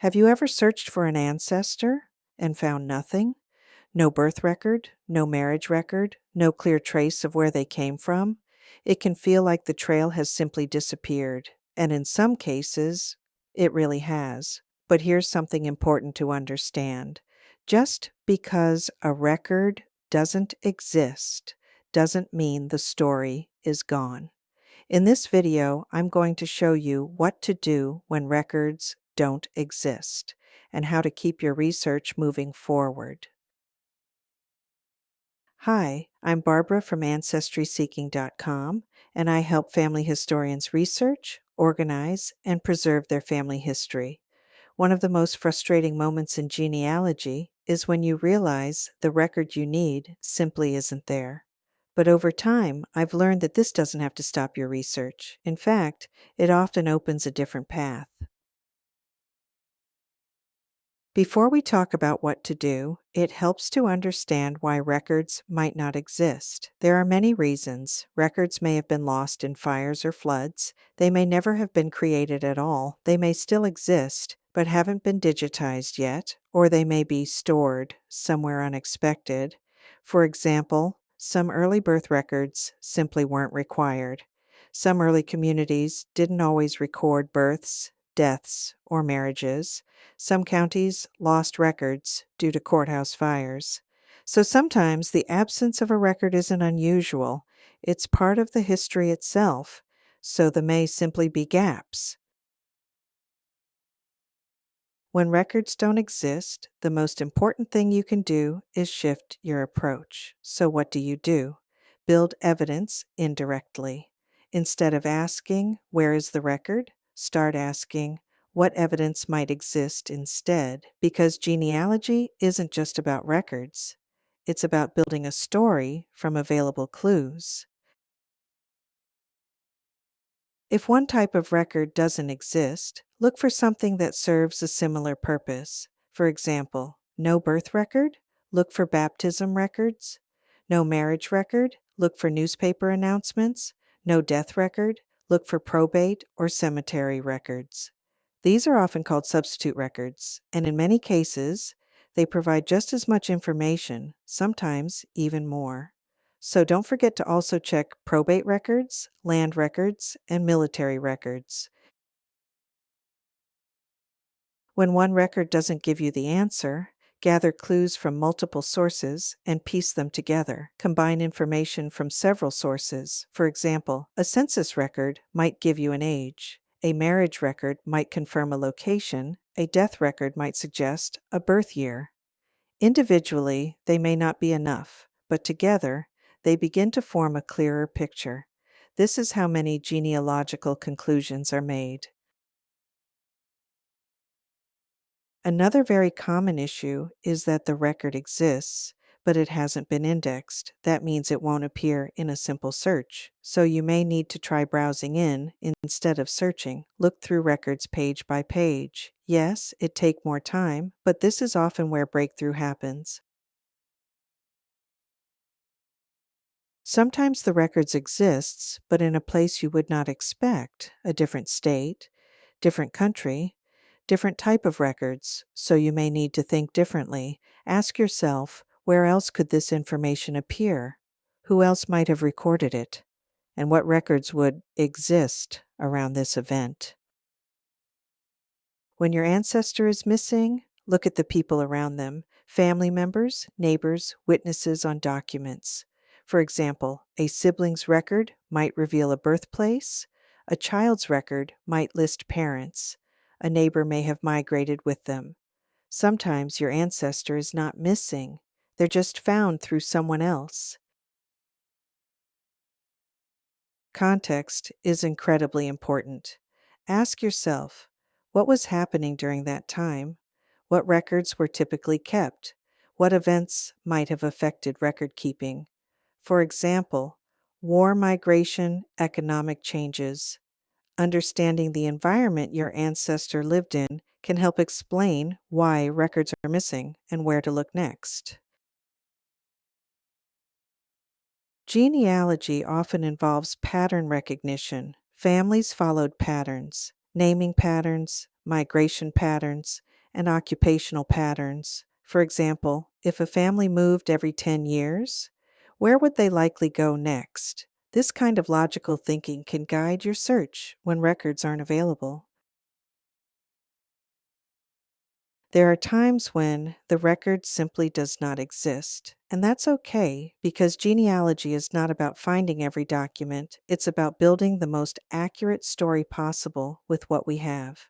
Have you ever searched for an ancestor and found nothing? No birth record, no marriage record, no clear trace of where they came from? It can feel like the trail has simply disappeared, and in some cases, it really has. But here's something important to understand. Just because a record doesn't exist doesn't mean the story is gone. In this video, I'm going to show you what to do when records don't exist and how to keep your research moving forward. Hi, I'm Barbara from ancestryseeking.com, and I help family historians research, organize, and preserve their family history. One of the most frustrating moments in genealogy is when you realize the record you need simply isn't there. But over time, I've learned that this doesn't have to stop your research. In fact, it often opens a different path. Before we talk about what to do, it helps to understand why records might not exist. There are many reasons. Records may have been lost in fires or floods. They may never have been created at all. They may still exist, but haven't been digitized yet, or they may be stored somewhere unexpected. For example, some early birth records simply weren't required. Some early communities didn't always record births, deaths, or marriages. Some counties lost records due to courthouse fires. So sometimes the absence of a record isn't unusual. It's part of the history itself, so there may simply be gaps. When records don't exist, the most important thing you can do is shift your approach. So what do? Build evidence indirectly. Instead of asking, "Where is the record?" start asking, "What evidence might exist instead?" Because genealogy isn't just about records. It's about building a story from available clues. If one type of record doesn't exist, look for something that serves a similar purpose. For example, no birth record? Look for baptism records. No marriage record? Look for newspaper announcements. No death record? Look for probate or cemetery records. These are often called substitute records, and in many cases, they provide just as much information, sometimes even more. So don't forget to also check probate records, land records, and military records. When one record doesn't give you the answer, gather clues from multiple sources and piece them together. Combine information from several sources. For example, a census record might give you an age. A marriage record might confirm a location. A death record might suggest a birth year. Individually, they may not be enough, but together, they begin to form a clearer picture. This is how many genealogical conclusions are made. Another very common issue is that the record exists, but it hasn't been indexed. That means it won't appear in a simple search. So you may need to try browsing instead of searching. Look through records page by page. Yes, it takes more time, but this is often where breakthrough happens. Sometimes the records exists, but in a place you would not expect, a different state, different country, different type of records, so you may need to think differently. Ask yourself, where else could this information appear? Who else might have recorded it? And what records would exist around this event? When your ancestor is missing, look at the people around them, family members, neighbors, witnesses on documents. For example, a sibling's record might reveal a birthplace. A child's record might list parents. A neighbor may have migrated with them. Sometimes your ancestor is not missing. They're just found through someone else. Context is incredibly important. Ask yourself, what was happening during that time? What records were typically kept? What events might have affected record keeping? For example, war, migration, economic changes. Understanding the environment your ancestor lived in can help explain why records are missing and where to look next. Genealogy often involves pattern recognition. Families followed patterns, naming patterns, migration patterns, and occupational patterns. For example, if a family moved every 10 years, where would they likely go next? This kind of logical thinking can guide your search when records aren't available. There are times when the record simply does not exist, and that's okay because genealogy is not about finding every document, it's about building the most accurate story possible with what we have.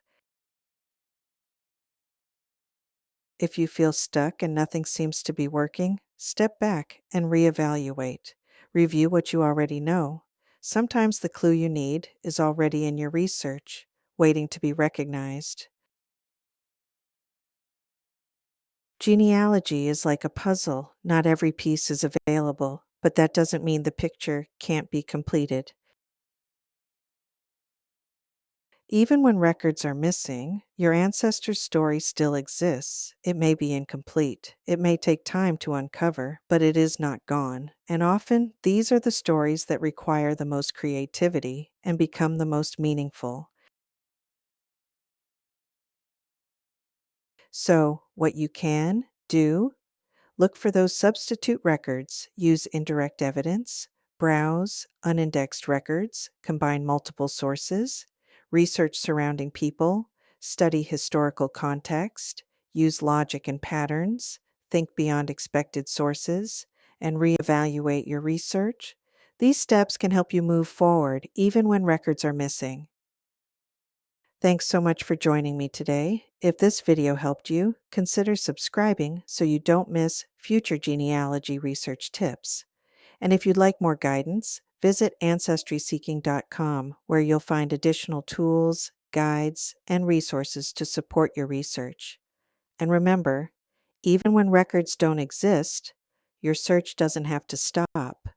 If you feel stuck and nothing seems to be working, step back and reevaluate. Review what you already know. Sometimes the clue you need is already in your research, waiting to be recognized. Genealogy is like a puzzle. Not every piece is available, but that doesn't mean the picture can't be completed. Even when records are missing, your ancestor's story still exists. It may be incomplete. It may take time to uncover, but it is not gone. And often, these are the stories that require the most creativity and become the most meaningful. So, what you can do: look for those substitute records, use indirect evidence, browse unindexed records, combine multiple sources, research surrounding people, study historical context, use logic and patterns, think beyond expected sources, and reevaluate your research. These steps can help you move forward even when records are missing. Thanks so much for joining me today. If this video helped you, consider subscribing so you don't miss future genealogy research tips. And if you'd like more guidance, visit ancestryseeking.com, where you'll find additional tools, guides, and resources to support your research. And remember, even when records don't exist, your search doesn't have to stop.